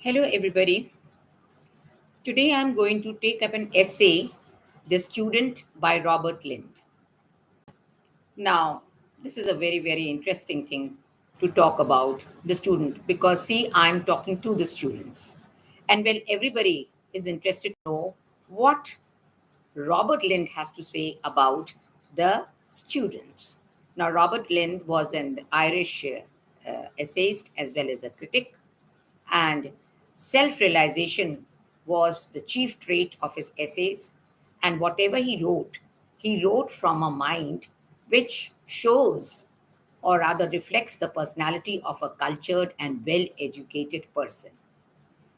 Hello, everybody. Today I'm going to take up an essay, The Student by Robert Lynd. Now, this is a very, very interesting thing to talk about the student because, see, I'm talking to the students. And well, everybody is interested to know what Robert Lynd has to say about the students. Now, Robert Lynd was an Irish essayist as well as a critic, and self realization was the chief trait of his essays. And whatever he wrote from a mind which shows or rather reflects the personality of a cultured and well educated person.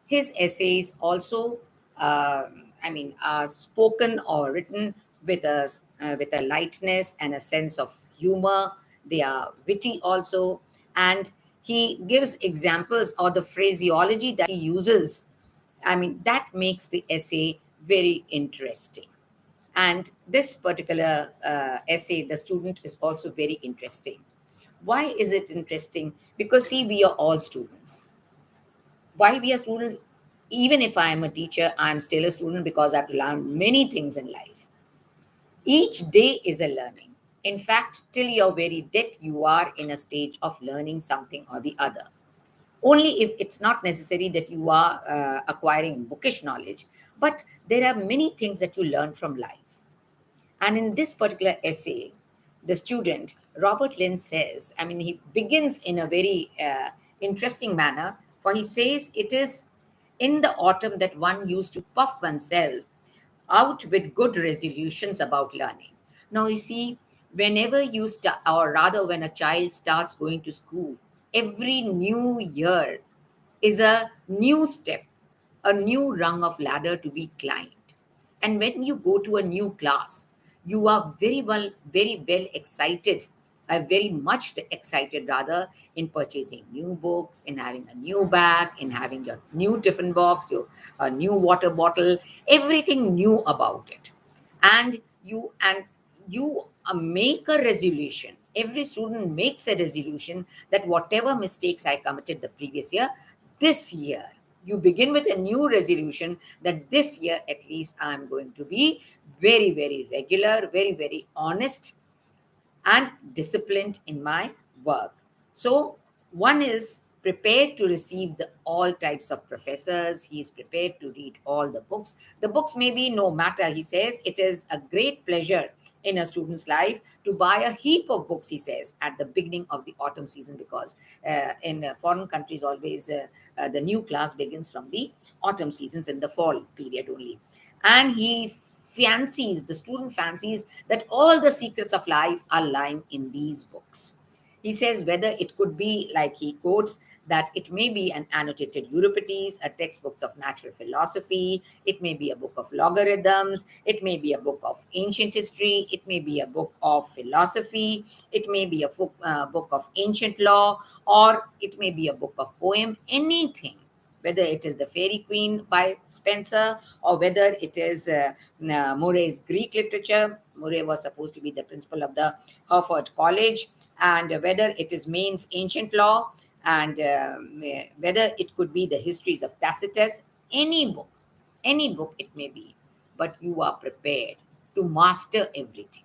His essays also, are spoken or written with a lightness and a sense of humor. They are witty also, and he gives examples or the phraseology that he uses. That makes the essay very interesting. And this particular essay, the student, is also very interesting. Why is it interesting? Because see, we are all students. Why we are students? Even if I am a teacher, I'm still a student because I have to learn many things in life. Each day is a learning. In fact, till your very death, you are in a stage of learning something or the other. Only if it's not necessary that you are acquiring bookish knowledge, but there are many things that you learn from life. And in this particular essay, the student, Robert Lynn says, he begins in a very interesting manner, for he says it is in the autumn that one used to puff oneself out with good resolutions about learning. Now, you see, whenever you start, or rather, when a child starts going to school, every new year is a new step, a new rung of ladder to be climbed. And when you go to a new class, you are very well excited, very much excited rather, in purchasing new books, in having a new bag, in having your new tiffin box, your new water bottle, everything new about it. And you make a resolution. Every student makes a resolution that whatever mistakes I committed the previous year, this year you begin with a new resolution that this year at least I'm going to be very regular, very honest and disciplined in my work. So one is prepared to receive the all types of professors. He is prepared to read all the books. The books may be no matter. He says it is a great pleasure in a student's life to buy a heap of books, he says, at the beginning of the autumn season, because in foreign countries always the new class begins from the autumn seasons, in the fall period only. And the student fancies that all the secrets of life are lying in these books. He says whether it could be, like he quotes, that it may be an annotated Euripides, a textbook of natural philosophy, it may be a book of logarithms, it may be a book of ancient history, it may be a book of philosophy, it may be a book of ancient law, or it may be a book of poem, anything. Whether it is the Fairy Queen by Spencer, or whether it is Murray's Greek literature. Murray was supposed to be the principal of the Harvard College. And whether it is Maine's ancient law, and whether it could be the histories of Tacitus, any book it may be, but you are prepared to master everything.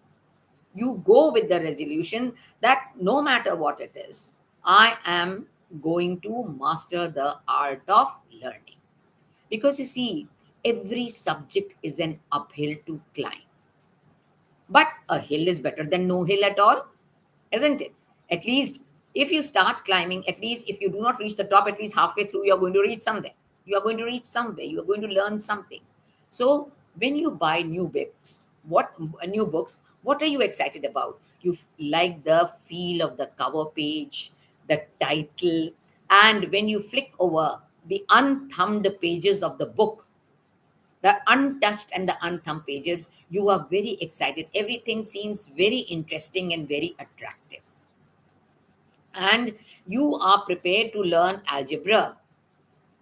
You go with the resolution that no matter what it is, I am going to master the art of learning. Because you see, every subject is an uphill to climb. But a hill is better than no hill at all, isn't it? At least if you start climbing, at least if you do not reach the top, at least halfway through, you're going to reach somewhere. You are going to reach somewhere. You are going to learn something. So when you buy new books, what are you excited about? Like the feel of the cover page, the title, and when you flick over the unthumbed pages of the book, the untouched and the unthumbed pages, you are very excited. Everything seems very interesting and very attractive. And you are prepared to learn algebra,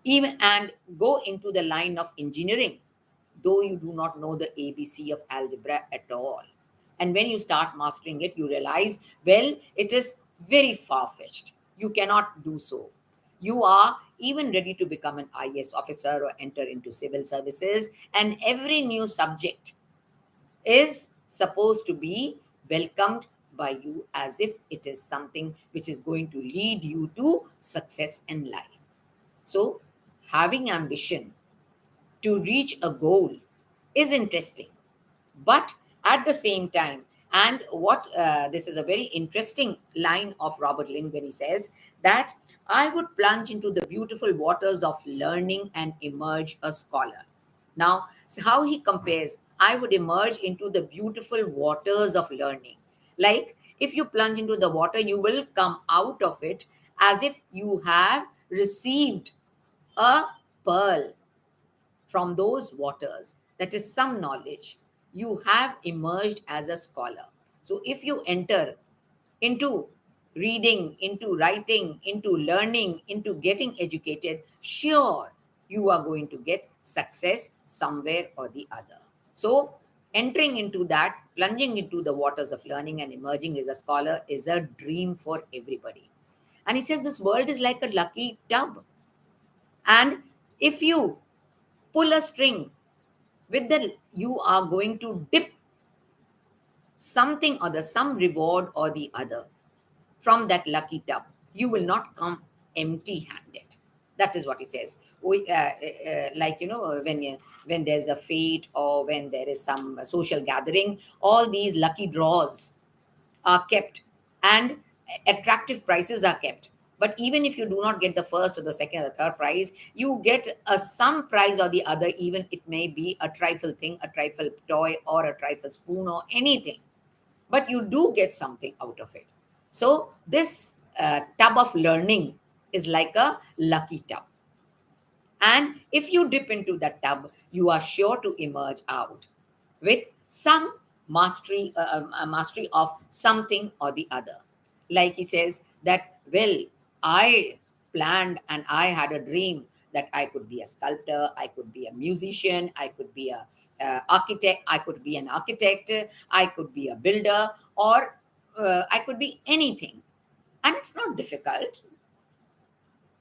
even and go into the line of engineering, though you do not know the ABC of algebra at all. And when you start mastering it, you realize, well, it is very far fetched. You cannot do so. You are even ready to become an IS officer or enter into civil services, and every new subject is supposed to be welcomed by you as if it is something which is going to lead you to success in life. So, having ambition to reach a goal is interesting, but at the same time, and what this is a very interesting line of Robert Lynd when he says that I would plunge into the beautiful waters of learning and emerge a scholar. Now, so how he compares, I would emerge into the beautiful waters of learning. Like if you plunge into the water, you will come out of it as if you have received a pearl from those waters. That is some knowledge. You have emerged as a scholar. So if you enter into reading, into writing, into learning, into getting educated, sure, you are going to get success somewhere or the other. So entering into that, plunging into the waters of learning and emerging as a scholar is a dream for everybody. And he says this world is like a lucky tub. And if you pull a string with the, you are going to dip something or the some reward or the other from that lucky tub. You will not come empty handed. That is what he says. Like when there's a fete or when there is some social gathering, all these lucky draws are kept, and attractive prices are kept. But even if you do not get the first or the second or the third prize, you get a some prize or the other. Even it may be a trifle thing, a trifle toy, or a trifle spoon, or anything, but you do get something out of it. So this tub of learning is like a lucky tub, and if you dip into that tub, you are sure to emerge out with some mastery, a mastery of something or the other. Like he says that, well, I planned and I had a dream that I could be a sculptor, I could be a musician, I could be a architect, I could be an architect, I could be a builder, or I could be anything. And it's not difficult,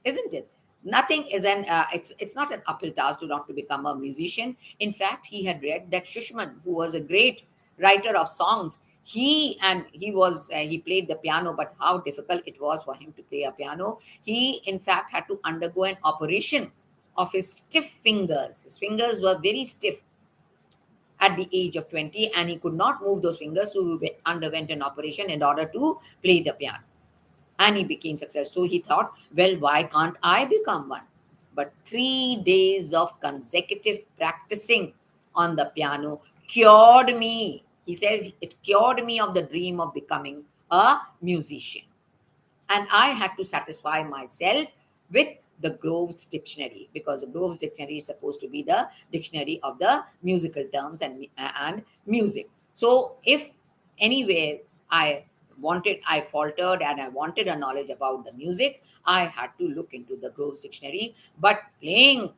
isn't it? Nothing is an it's not an uphill task to not to become a musician. In fact, he had read that Schumann, who was a great writer of songs, he played the piano, but how difficult it was for him to play a piano. He in fact had to undergo an operation of his stiff fingers. His fingers were very stiff at the age of 20, and he could not move those fingers, so he underwent an operation in order to play the piano, and he became successful. So he thought, well, why can't I become one? But 3 days of consecutive practicing on the piano cured me. He says it cured me of the dream of becoming a musician. And I had to satisfy myself with the Grove's dictionary, because the Grove's dictionary is supposed to be the dictionary of the musical terms and music. So if anywhere I faltered and I wanted a knowledge about the music, I had to look into the Grove's dictionary. But playing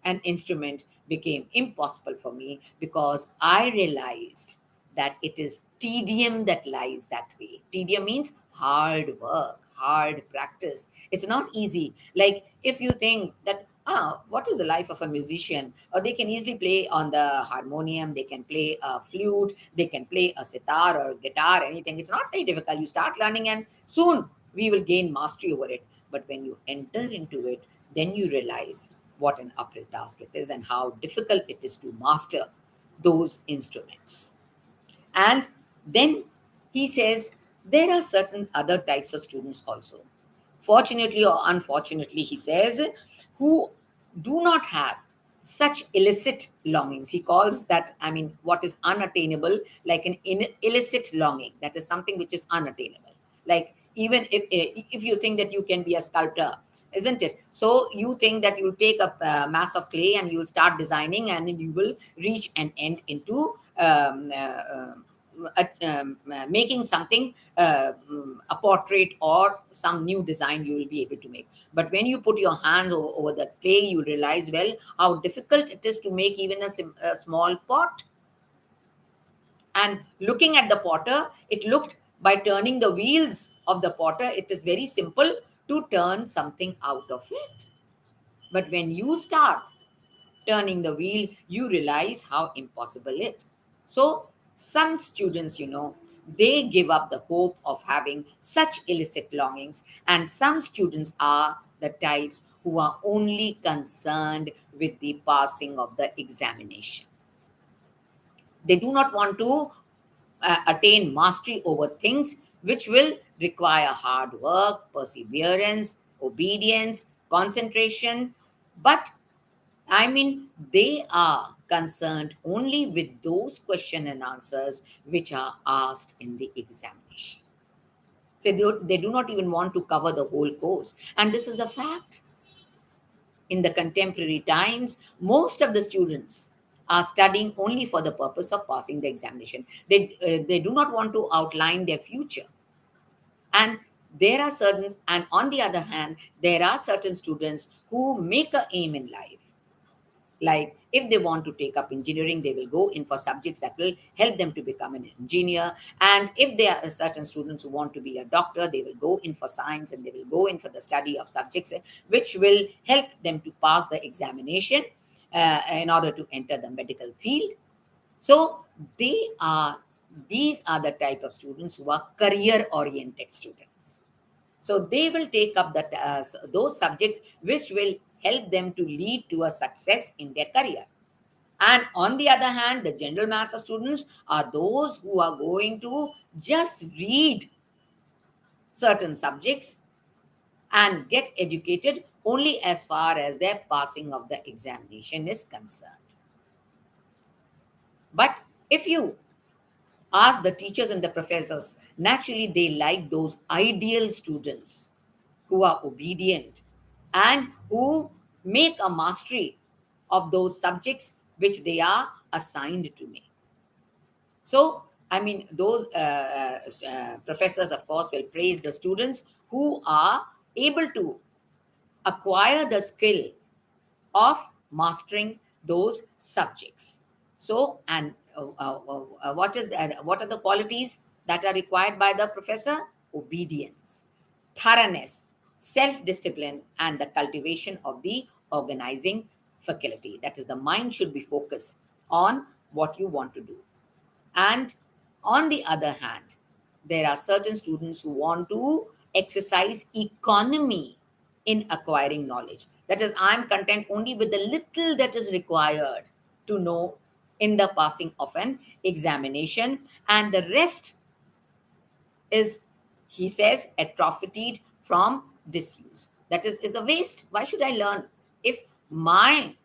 an instrument became impossible for me, because I realized that it is tedium that lies that way. Tedium means hard work, hard practice. It's not easy. Like if you think that, what is the life of a musician? Or they can easily play on the harmonium, they can play a flute, they can play a sitar or guitar, anything. It's not very difficult. You start learning, and soon we will gain mastery over it. But when you enter into it, then you realize what an uphill task it is and how difficult it is to master those instruments. And then he says there are certain other types of students also. Fortunately or unfortunately, he says, who do not have such illicit longings. He calls that, I mean, what is unattainable, like an illicit longing. That is something which is unattainable. Like even if you think that you can be a sculptor, isn't it? So you think that you'll take a mass of clay and you'll start designing, and then you will reach an end into making something, a portrait or some new design you will be able to make. But when you put your hands over the clay, you realize, well, how difficult it is to make even a small pot. And looking at the potter, it looked, by turning the wheels of the potter, it is very simple to turn something out of it. But when you start turning the wheel, you realize how impossible it. So some students, they give up the hope of having such illicit longings, and some students are the types who are only concerned with the passing of the examination. They do not want to attain mastery over things which will require hard work, perseverance, obedience, concentration. But they are concerned only with those question and answers which are asked in the examination. So they do not even want to cover the whole course. And this is a fact. In the contemporary times, most of the students are studying only for the purpose of passing the examination. They do not want to outline their future. And and on the other hand, there are certain students who make a aim in life. Like if they want to take up engineering, they will go in for subjects that will help them to become an engineer. And if there are certain students who want to be a doctor, they will go in for science and they will go in for the study of subjects which will help them to pass the examination in order to enter the medical field. So they are these are the type of students who are career oriented students. So they will take up those subjects which will help them to lead to a success in their career. And on the other hand, the general mass of students are those who are going to just read certain subjects and get educated only as far as their passing of the examination is concerned. But if you ask the teachers and the professors, naturally they like those ideal students who are obedient and who make a mastery of those subjects which they are assigned to make. So, those professors, of course, will praise the students who are able to acquire the skill of mastering those subjects. So, and what are the qualities that are required by the professor? Obedience, thoroughness, self-discipline, and the cultivation of the organizing faculty. That is, the mind should be focused on what you want to do. And on the other hand, there are certain students who want to exercise economy in acquiring knowledge. That is, I'm content only with the little that is required to know in the passing of an examination, and the rest is, he says, atrophied from disuse. That is a waste. Why should I learn? If my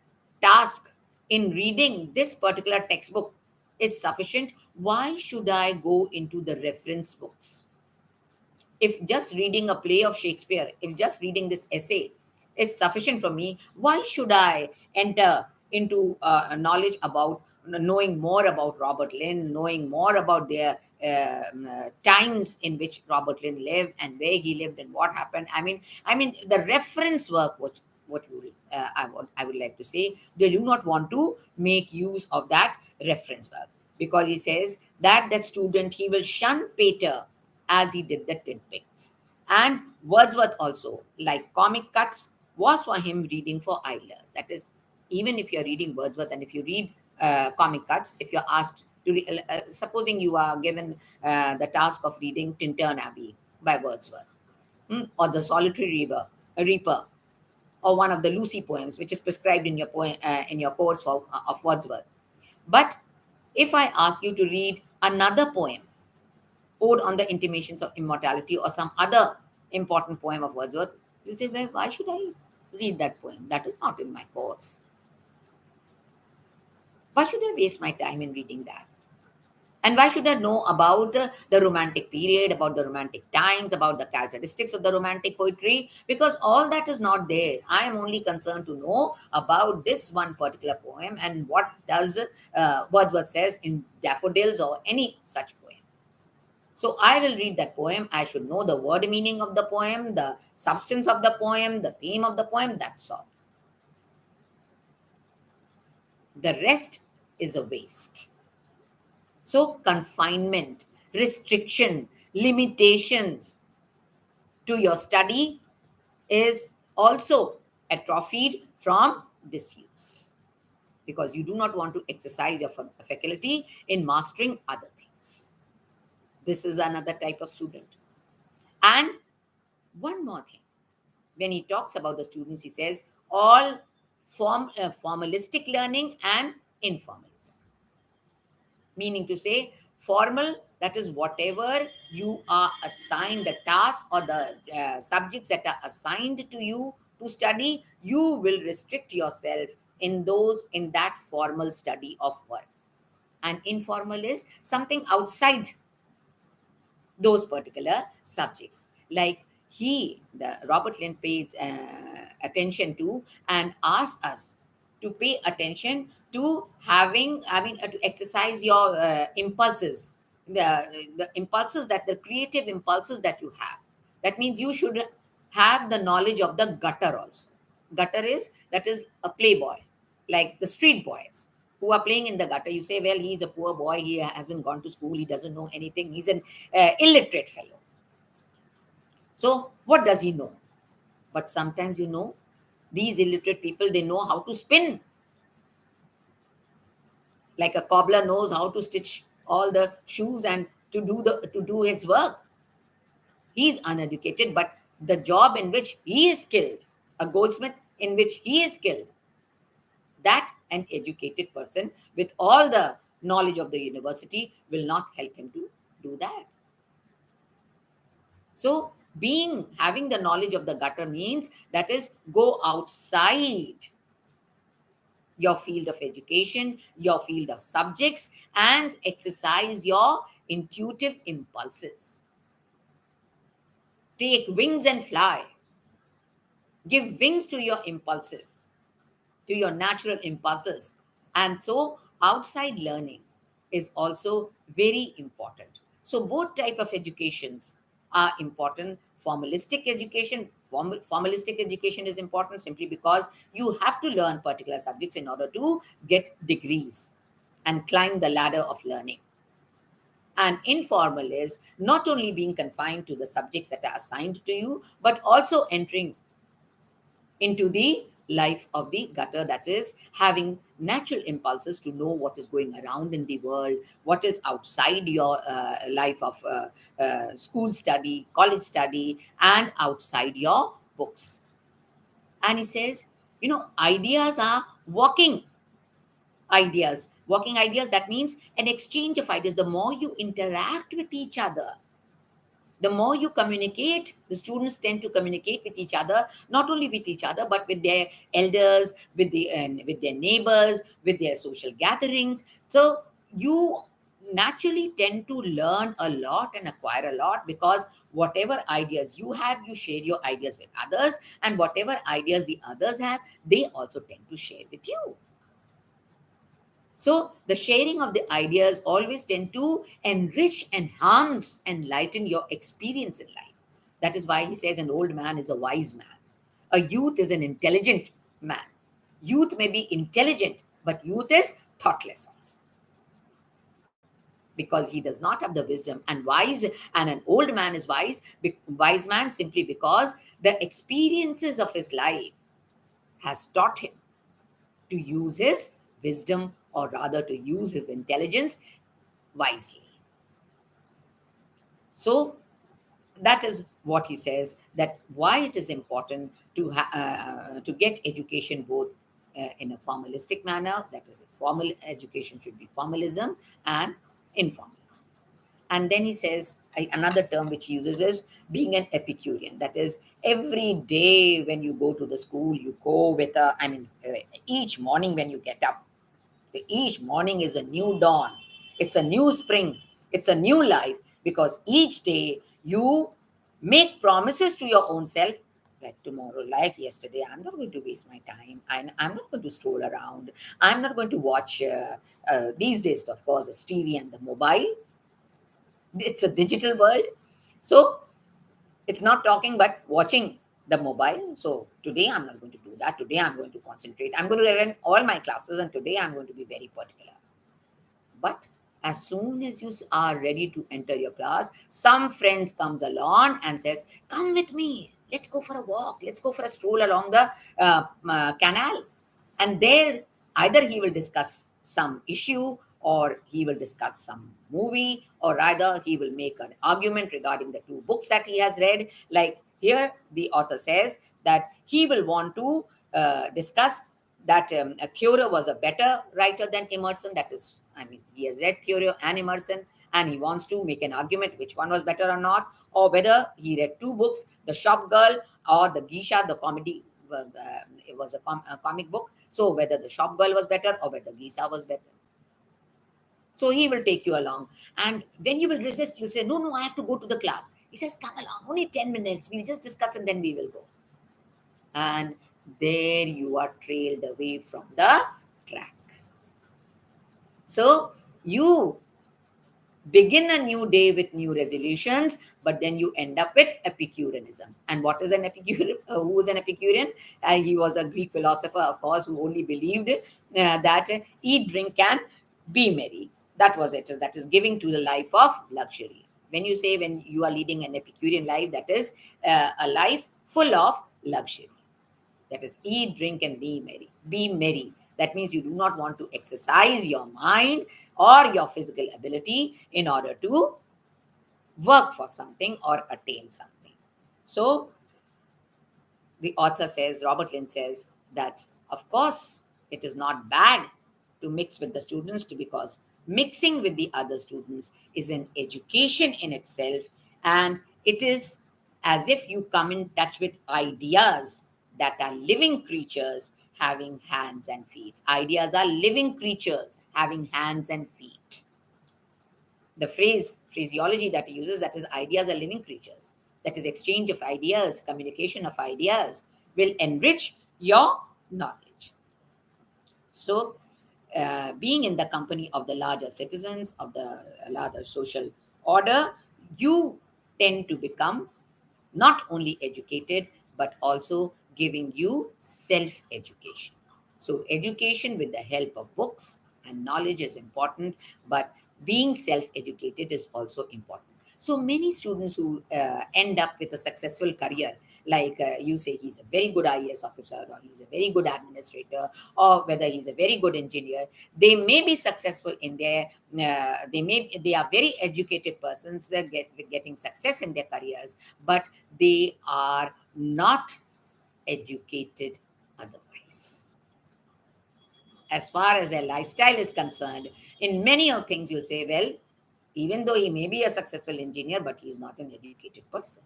task in reading this particular textbook is sufficient, why should I go into the reference books? If just reading a play of Shakespeare, if just reading this essay is sufficient for me, why should I enter into knowledge about knowing more about Robert Lynd, knowing more about their times in which Robert Lynd lived and where he lived and what happened? The reference work, what I would like to say, they do not want to make use of that reference work, because he says that the student, he will shun Pater as he did the tidbits. And Wordsworth also, like comic cuts, was for him reading for idlers. That is, even if you're reading Wordsworth and if you read comic cuts, if you're asked to, supposing you are given the task of reading Tintern Abbey by Wordsworth, or The Solitary Reaper, or one of the Lucy poems, which is prescribed in your in your course of Wordsworth. But if I ask you to read another poem, Ode on the Intimations of Immortality, or some other important poem of Wordsworth, you'll say, well, why should I read that poem? That is not in my course. Why should I waste my time in reading that? And why should I know about the romantic period, about the romantic times, about the characteristics of the romantic poetry? Because all that is not there. I am only concerned to know about this one particular poem and what does Wordsworth says in Daffodils or any such poem. So I will read that poem. I should know the word meaning of the poem, the substance of the poem, the theme of the poem, that's all. The rest is a waste. So confinement, restriction, limitations to your study is also atrophied from disuse, because you do not want to exercise your faculty in mastering other things. This is another type of student. And one more thing, when he talks about the students, he says all formalistic learning and informalism. Meaning to say, formal, that is whatever you are assigned, the task or the subjects that are assigned to you to study, you will restrict yourself in that formal study of work. And informal is something outside those particular subjects, like the Robert Lynd pays attention to and asks us to pay attention to having, to exercise your impulses, the impulses, that the creative impulses that you have. That means you should have the knowledge of the gutter also. Gutter is, that is a playboy, like the street boys who are playing in the gutter. You say, well, he's a poor boy, he hasn't gone to school, he doesn't know anything, he's an illiterate fellow. So what does he know? But sometimes, these illiterate people, they know how to spin. Like a cobbler knows how to stitch all the shoes and to do his work. He's uneducated, but the job in which he is skilled, a goldsmith in which he is skilled, that an educated person with all the knowledge of the university will not help him to do that. So having the knowledge of the gutter means, that is, go outside your field of education, your field of subjects, and exercise your intuitive impulses. Take wings and fly. Give wings to your impulses, to your natural impulses. And so outside learning is also very important. So both type of educations are important. Formalistic education is important simply because you have to learn particular subjects in order to get degrees and climb the ladder of learning. And informal is not only being confined to the subjects that are assigned to you, but also entering into the life of the gutter, that is, having natural impulses to know what is going around in the world, what is outside your life of school study, college study, and outside your books. And he says, ideas are walking ideas. That means an exchange of ideas. The more you interact with each other, the more you communicate, the students tend to communicate with each other, not only with each other, but with their elders, with their neighbors, with their social gatherings. So you naturally tend to learn a lot and acquire a lot, because whatever ideas you have, you share your ideas with others, and whatever ideas the others have, they also tend to share with you. So the sharing of the ideas always tend to enrich, enhance, and lighten your experience in life. That is why he says an old man is a wise man. A youth is an intelligent man. Youth may be intelligent, but youth is thoughtless also, because he does not have the wisdom. And an old man is wise man simply because the experiences of his life has taught him to use his wisdom, or rather to use his intelligence wisely. So that is what he says, that why it is important to get education both in a formalistic manner, that is, formal education should be formalism, and informalism. And then he says another term which he uses is being an Epicurean. That is, every day when you go to the school, you go with each morning when you get up, each morning is a new dawn. It's a new spring. It's a new life, because each day you make promises to your own self, like tomorrow, like yesterday, I'm not going to waste my time. I'm not going to stroll around. I'm not going to watch, these days, of course, the TV and the mobile. It's a digital world. So it's not talking, but watching the mobile. So today I'm not going to do that. Today I'm going to concentrate. I'm going to attend all my classes, and today I'm going to be very particular. But as soon as you are ready to enter your class, some friends comes along and says, come with me. Let's go for a walk. Let's go for a stroll along the canal. And there, either he will discuss some issue, or he will discuss some movie, or either he will make an argument regarding the two books that he has read. Like here, the author says that he will want to discuss that Thoreau was a better writer than Emerson. That is, I mean, he has read Thoreau and Emerson, and he wants to make an argument which one was better or not, or whether he read two books, The Shop Girl or the Geisha, the comedy. It was a comic book. So whether the Shop Girl was better or whether Geisha was better. So he will take you along. And when you will resist, you say, no, no, I have to go to the class. He says, come along, only 10 minutes. We'll just discuss and then we will go. And there you are trailed away from the track. So you begin a new day with new resolutions, but then you end up with Epicureanism. And what is an Epicurean? Who was an Epicurean? He was a Greek philosopher, of course, who only believed that eat, drink, and be merry. That was it. That is giving to the life of luxury. When you say when you are leading an Epicurean life, that is a life full of luxury. That is eat, drink, and be merry. Be merry. That means you do not want to exercise your mind or your physical ability in order to work for something or attain something. So the author says, Robert Lynd says, that of course it is not bad to mix with the students, because mixing with the other students is an education in itself, and it is as if you come in touch with ideas that are living creatures having hands and feet. Ideas are living creatures having hands and feet. The phraseology that he uses, that is, ideas are living creatures. That is, exchange of ideas, communication of ideas will enrich your knowledge. So, being in the company of the larger citizens, of the larger social order, you tend to become not only educated, but also giving you self education. So, education with the help of books and knowledge is important, but being self educated is also important. So, many students who end up with a successful career, like you say, he's a very good IAS officer, or he's a very good administrator, or whether he's a very good engineer, they may be successful in their, they are very educated persons, getting success in their careers, but they are not educated otherwise. As far as their lifestyle is concerned, in many of things you'll say, well, even though he may be a successful engineer, but he's not an educated person,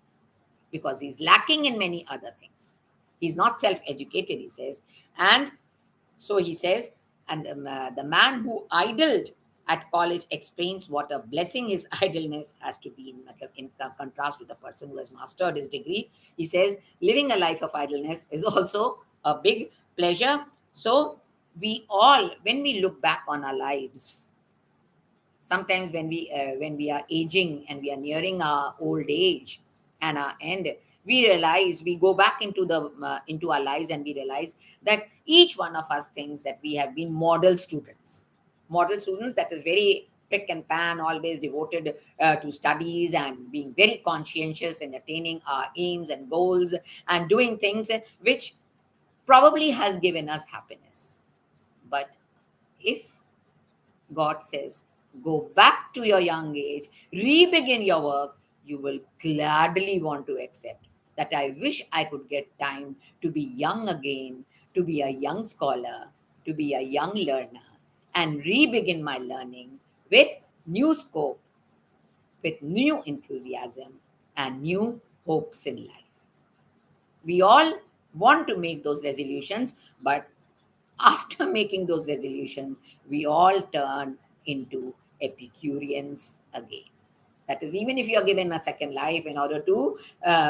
because he's lacking in many other things. He's not self-educated, he says. And so he says, and the man who idled at college explains what a blessing his idleness has to be in contrast to the person who has mastered his degree. He says, living a life of idleness is also a big pleasure. So we all, when we look back on our lives, sometimes when we are aging and we are nearing our old age and our end, we realize, we go back into our lives, and we realize that each one of us thinks that we have been model students, that is very pick and pan, always devoted to studies and being very conscientious in attaining our aims and goals and doing things which probably has given us happiness. But if God says, go back to your young age, re-begin your work, you will gladly want to accept that. I wish I could get time to be young again, to be a young scholar, to be a young learner, and re-begin my learning with new scope, with new enthusiasm, and new hopes in life. We all want to make those resolutions, but after making those resolutions, we all turn into Epicureans again. That is, even if you are given a second life in order to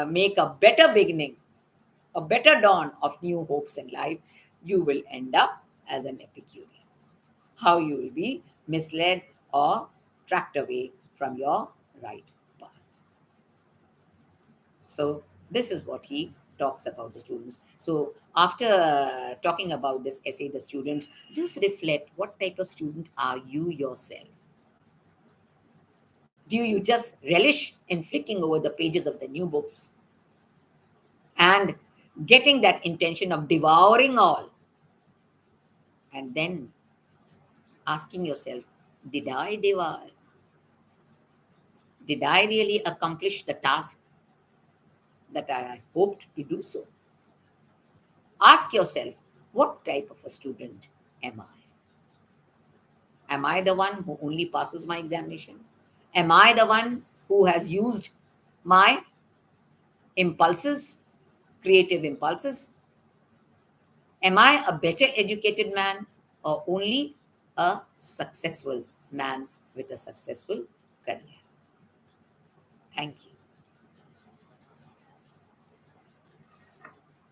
make a better beginning, a better dawn of new hopes in life, you will end up as an Epicurean. How you will be misled or tracked away from your right path. So this is what he talks about the students. So after talking about this essay, the student, just reflect, what type of student are you yourself? Do you just relish in flicking over the pages of the new books? and getting that intention of devouring all, and then asking yourself, did I devour? Did I really accomplish the task that I hoped to do so? Ask yourself, what type of a student am I? Am I the one who only passes my examination? Am I the one who has used my impulses, creative impulses? Am I a better educated man or only a successful man with a successful career? Thank you.